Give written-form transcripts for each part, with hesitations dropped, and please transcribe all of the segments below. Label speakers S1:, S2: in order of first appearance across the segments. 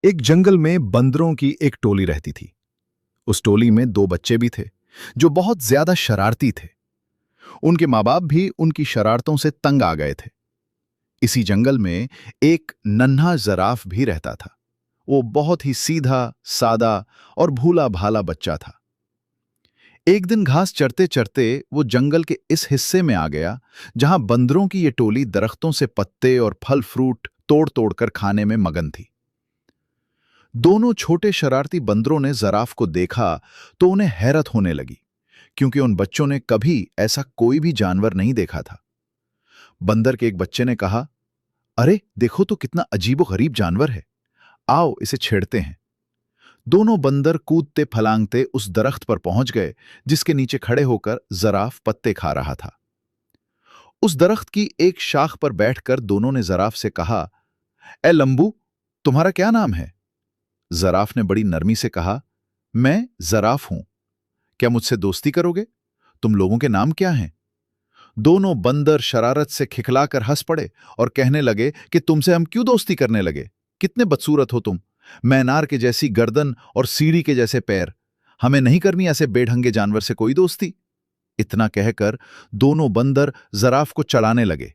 S1: एक जंगल में बंदरों की एक टोली रहती थी। उस टोली में दो बच्चे भी थे जो बहुत ज्यादा शरारती थे। उनके माँ बाप भी उनकी शरारतों से तंग आ गए थे। इसी जंगल में एक नन्हा जराफ भी रहता था। वो बहुत ही सीधा, सादा और भूला भाला बच्चा था। एक दिन घास चरते चरते वो जंगल के इस हिस्से में आ गया जहां बंदरों की ये टोली दरख्तों से पत्ते और फल फ्रूट तोड़ तोड़ कर खाने में मगन थी। दोनों छोटे शरारती बंदरों ने जराफ को देखा तो उन्हें हैरत होने लगी, क्योंकि उन बच्चों ने कभी ऐसा कोई भी जानवर नहीं देखा था। बंदर के एक बच्चे ने कहा, अरे देखो तो कितना अजीबो गरीब जानवर है, आओ इसे छेड़ते हैं। दोनों बंदर कूदते फलांगते उस दरख्त पर पहुंच गए जिसके नीचे खड़े होकर जराफ पत्ते खा रहा था। उस दरख्त की एक शाख पर बैठकर दोनों ने जराफ से कहा, ए लंबू, तुम्हारा क्या नाम है? जराफ ने बड़ी नरमी से कहा, मैं जराफ हूं, क्या मुझसे दोस्ती करोगे? तुम लोगों के नाम क्या हैं? दोनों बंदर शरारत से खिखलाकर हंस पड़े और कहने लगे कि तुमसे हम क्यों दोस्ती करने लगे? कितने बदसूरत हो तुम, मैनार के जैसी गर्दन और सीढ़ी के जैसे पैर। हमें नहीं करनी ऐसे बेढंगे जानवर से कोई दोस्ती। इतना कहकर दोनों बंदर जराफ को चढ़ाने लगे।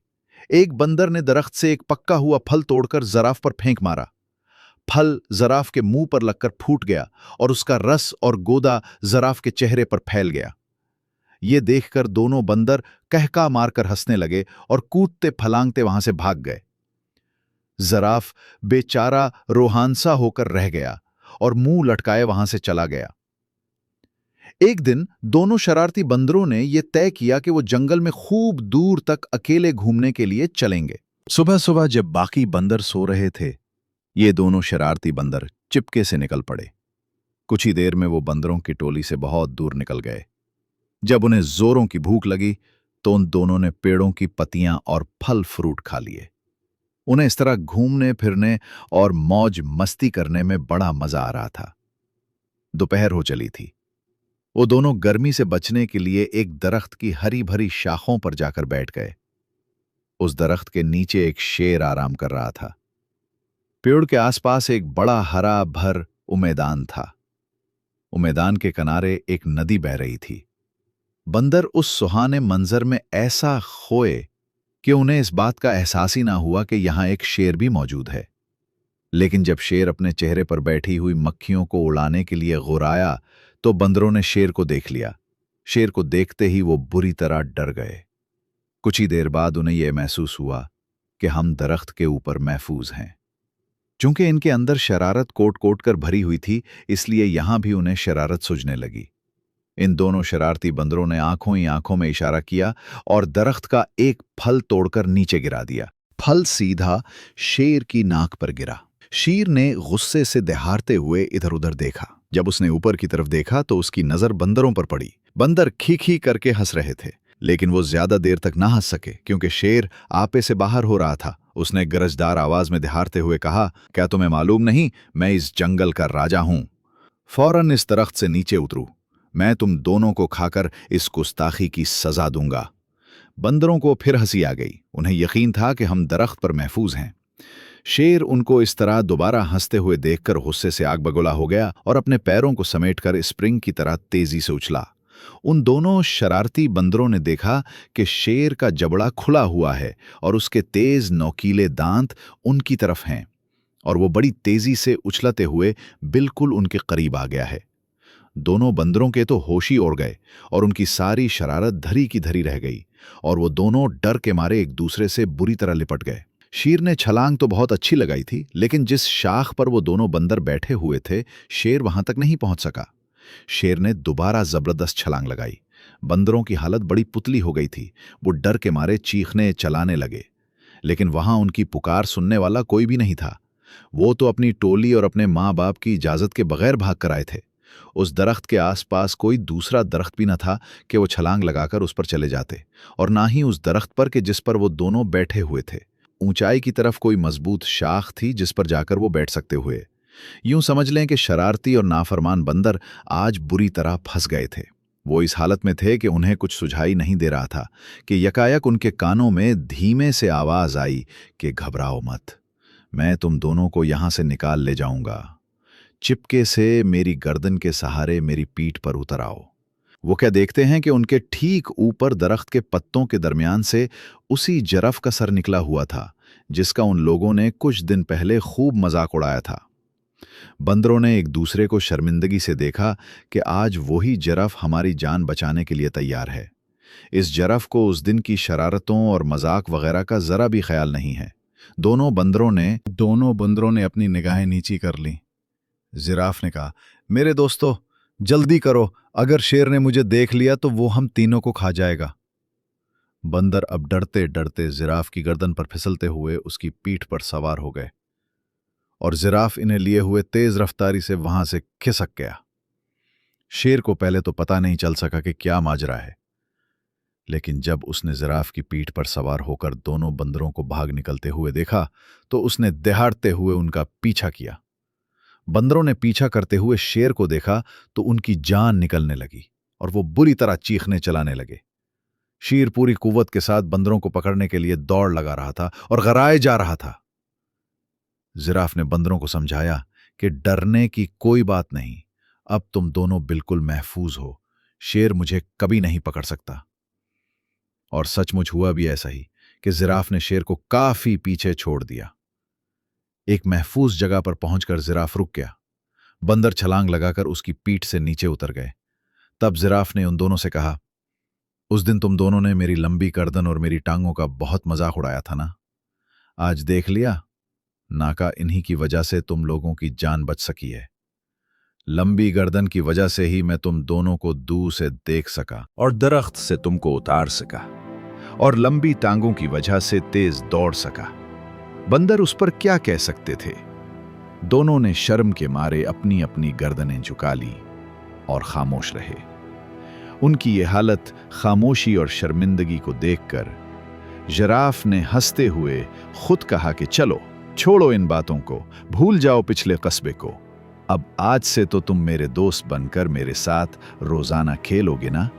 S1: एक बंदर ने दरख्त से एक पक्का हुआ फल तोड़कर जराफ पर फेंक मारा। फल जराफ के मुंह पर लगकर फूट गया और उसका रस और गोदा जराफ के चेहरे पर फैल गया। ये देखकर दोनों बंदर कहका मारकर हंसने लगे और कूदते फलांगते वहां से भाग गए। जराफ बेचारा रोहांसा होकर रह गया और मुंह लटकाए वहां से चला गया। एक दिन दोनों शरारती बंदरों ने यह तय किया कि वो जंगल में खूब दूर तक अकेले घूमने के लिए चलेंगे। सुबह सुबह जब बाकी बंदर सो रहे थे, ये दोनों शरारती बंदर चिपके से निकल पड़े। कुछ ही देर में वो बंदरों की टोली से बहुत दूर निकल गए। जब उन्हें जोरों की भूख लगी तो उन दोनों ने पेड़ों की पत्तियां और फल फ्रूट खा लिए। उन्हें इस तरह घूमने फिरने और मौज मस्ती करने में बड़ा मजा आ रहा था। दोपहर हो चली थी। वो दोनों गर्मी से बचने के लिए एक दरख्त की हरी भरी शाखों पर जाकर बैठ गए। उस दरख्त के नीचे एक शेर आराम कर रहा था। पेड़ के आसपास एक बड़ा हरा भर मैदान था। मैदान के किनारे एक नदी बह रही थी। बंदर उस सुहाने मंजर में ऐसा खोए कि उन्हें इस बात का एहसास ही ना हुआ कि यहां एक शेर भी मौजूद है। लेकिन जब शेर अपने चेहरे पर बैठी हुई मक्खियों को उड़ाने के लिए गुर्राया तो बंदरों ने शेर को देख लिया। शेर को देखते ही वो बुरी तरह डर गए। कुछ ही देर बाद उन्हें यह महसूस हुआ कि हम दरख्त के ऊपर महफूज हैं। चूंकि इनके अंदर शरारत कोट कोट कर भरी हुई थी, इसलिए यहां भी उन्हें शरारत सूझने लगी। इन दोनों शरारती बंदरों ने आंखों ही आंखों में इशारा किया और दरख्त का एक फल तोड़कर नीचे गिरा दिया। फल सीधा शेर की नाक पर गिरा। शेर ने गुस्से से दहाड़ते हुए इधर उधर देखा। जब उसने ऊपर की तरफ देखा तो उसकी नजर बंदरों पर पड़ी। बंदर खी खी करके हंस रहे थे, लेकिन वो ज्यादा देर तक ना हंस सके क्योंकि शेर आपे से बाहर हो रहा था। उसने गरजदार आवाज में दहाड़ते हुए कहा, क्या तुम्हें मालूम नहीं मैं इस जंगल का राजा हूं? फौरन इस दरख्त से नीचे उतरू, मैं तुम दोनों को खाकर इस गुस्ताखी की सजा दूंगा। बंदरों को फिर हंसी आ गई। उन्हें यकीन था कि हम दरख्त पर महफूज हैं। शेर उनको इस तरह दोबारा हंसते हुए देखकर गुस्से से आग बगोला हो गया और अपने पैरों को समेटकर स्प्रिंग की तरह तेजी से उछला। उन दोनों शरारती बंदरों ने देखा कि शेर का जबड़ा खुला हुआ है और उसके तेज नोकीले दांत उनकी तरफ हैं और वो बड़ी तेजी से उछलते हुए बिल्कुल उनके करीब आ गया है। दोनों बंदरों के तो होश ही उड़ गए और उनकी सारी शरारत धरी की धरी रह गई और वो दोनों डर के मारे एक दूसरे से बुरी तरह लिपट गए। शेर ने छलांग तो बहुत अच्छी लगाई थी, लेकिन जिस शाख पर वो दोनों बंदर बैठे हुए थे, शेर वहां तक नहीं पहुंच सका। शेर ने दोबारा जबरदस्त छलांग लगाई। बंदरों की हालत बड़ी पुतली हो गई थी। वो डर के मारे चीखने चलाने लगे, लेकिन वहां उनकी पुकार सुनने वाला कोई भी नहीं था। वो तो अपनी टोली और अपने माँ बाप की इजाजत के बगैर भाग कर आए थे। उस दरख्त के आसपास कोई दूसरा दरख्त भी न था कि वो छलांग लगाकर उस पर चले जाते, और ना ही उस दरख्त पर कि जिस पर वो दोनों बैठे हुए थे। ऊंचाई की तरफ कोई मजबूत शाख थी जिस पर जाकर वो बैठ सकते हुए। यूं समझ लें कि शरारती और नाफरमान बंदर आज बुरी तरह फंस गए थे। वो इस हालत में थे कि उन्हें कुछ सुझाई नहीं दे रहा था कि यकायक उनके कानों में धीमे से आवाज आई कि घबराओ मत, मैं तुम दोनों को यहां से निकाल ले जाऊंगा। चिपके से मेरी गर्दन के सहारे मेरी पीठ पर उतर आओ। वो क्या देखते हैं कि उनके ठीक ऊपर दरख्त के पत्तों के दरमियान से उसी जरफ का सर निकला हुआ था जिसका उन लोगों ने कुछ दिन पहले खूब मजाक उड़ाया था। बंदरों ने एक दूसरे को शर्मिंदगी से देखा कि आज वही जरफ हमारी जान बचाने के लिए तैयार है। इस जरफ को उस दिन की शरारतों और मजाक वगैरह का जरा भी ख्याल नहीं है। दोनों बंदरों ने अपनी निगाहें नीची कर लीं। जिराफ ने कहा, मेरे दोस्तों, जल्दी करो, अगर शेर ने मुझे देख लिया तो वो हम तीनों को खा जाएगा। बंदर अब डरते डरते जिराफ की गर्दन पर फिसलते हुए उसकी पीठ पर सवार हो गए और जिराफ इन्हें लिए हुए तेज रफ्तारी से वहां से खिसक गया। शेर को पहले तो पता नहीं चल सका कि क्या माजरा है, लेकिन जब उसने जिराफ की पीठ पर सवार होकर दोनों बंदरों को भाग निकलते हुए देखा तो उसने दहाड़ते हुए उनका पीछा किया। बंदरों ने पीछा करते हुए शेर को देखा तो उनकी जान निकलने लगी और वो बुरी तरह चीखने चलाने लगे। शेर पूरी कुव्वत के साथ बंदरों को पकड़ने के लिए दौड़ लगा रहा था और गराए जा रहा था। जिराफ ने बंदरों को समझाया कि डरने की कोई बात नहीं, अब तुम दोनों बिल्कुल महफूज हो, शेर मुझे कभी नहीं पकड़ सकता। और सचमुच हुआ भी ऐसा ही कि जिराफ ने शेर को काफी पीछे छोड़ दिया। एक महफूज जगह पर पहुंचकर जिराफ रुक गया। बंदर छलांग लगाकर उसकी पीठ से नीचे उतर गए। तब जिराफ ने उन दोनों से कहा, उस दिन तुम दोनों ने मेरी लंबी गर्दन और मेरी टांगों का बहुत मजाक उड़ाया था ना? आज देख लिया, नाका इन्हीं की वजह से तुम लोगों की जान बच सकी है। लंबी गर्दन की वजह से ही मैं तुम दोनों को दूर से देख सका और दरख्त से तुमको उतार सका, और लंबी टांगों की वजह से तेज दौड़ सका। बंदर उस पर क्या कह सकते थे। दोनों ने शर्म के मारे अपनी अपनी गर्दनें झुका ली और खामोश रहे। उनकी ये हालत खामोशी और शर्मिंदगी को देखकर जिराफ ने हंसते हुए खुद कहा कि चलो छोड़ो इन बातों को, भूल जाओ पिछले कस्बे को। अब आज से तो तुम मेरे दोस्त बनकर मेरे साथ रोजाना खेलोगे ना?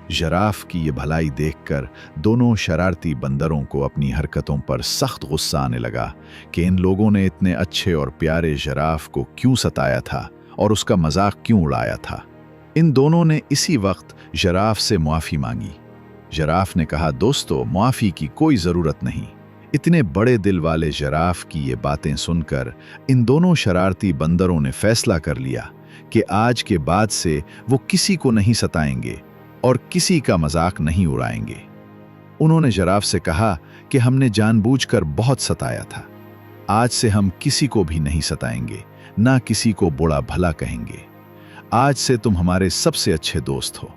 S1: जिराफ की ये भलाई देखकर दोनों शरारती बंदरों को अपनी हरकतों पर सख्त गुस्सा आने लगा कि इन लोगों ने इतने अच्छे और प्यारे जिराफ को क्यों सताया था और उसका मजाक क्यों उड़ाया था। इन दोनों ने इसी वक्त जिराफ से मुआफी मांगी। जिराफ ने कहा, दोस्तों, मुआफी की कोई जरूरत नहीं। इतने बड़े दिल वाले जिराफ की ये बातें सुनकर इन दोनों शरारती बंदरों ने फैसला कर लिया कि आज के बाद से वो किसी को नहीं सताएंगे और किसी का मजाक नहीं उड़ाएंगे। उन्होंने जिराफ से कहा कि हमने जानबूझकर बहुत सताया था, आज से हम किसी को भी नहीं सताएंगे, ना किसी को बुरा भला कहेंगे। आज से तुम हमारे सबसे अच्छे दोस्त हो।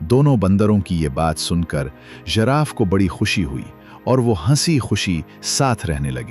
S1: दोनों बंदरों की ये बात सुनकर जिराफ को बड़ी खुशी हुई और वो हंसी खुशी साथ रहने लगे।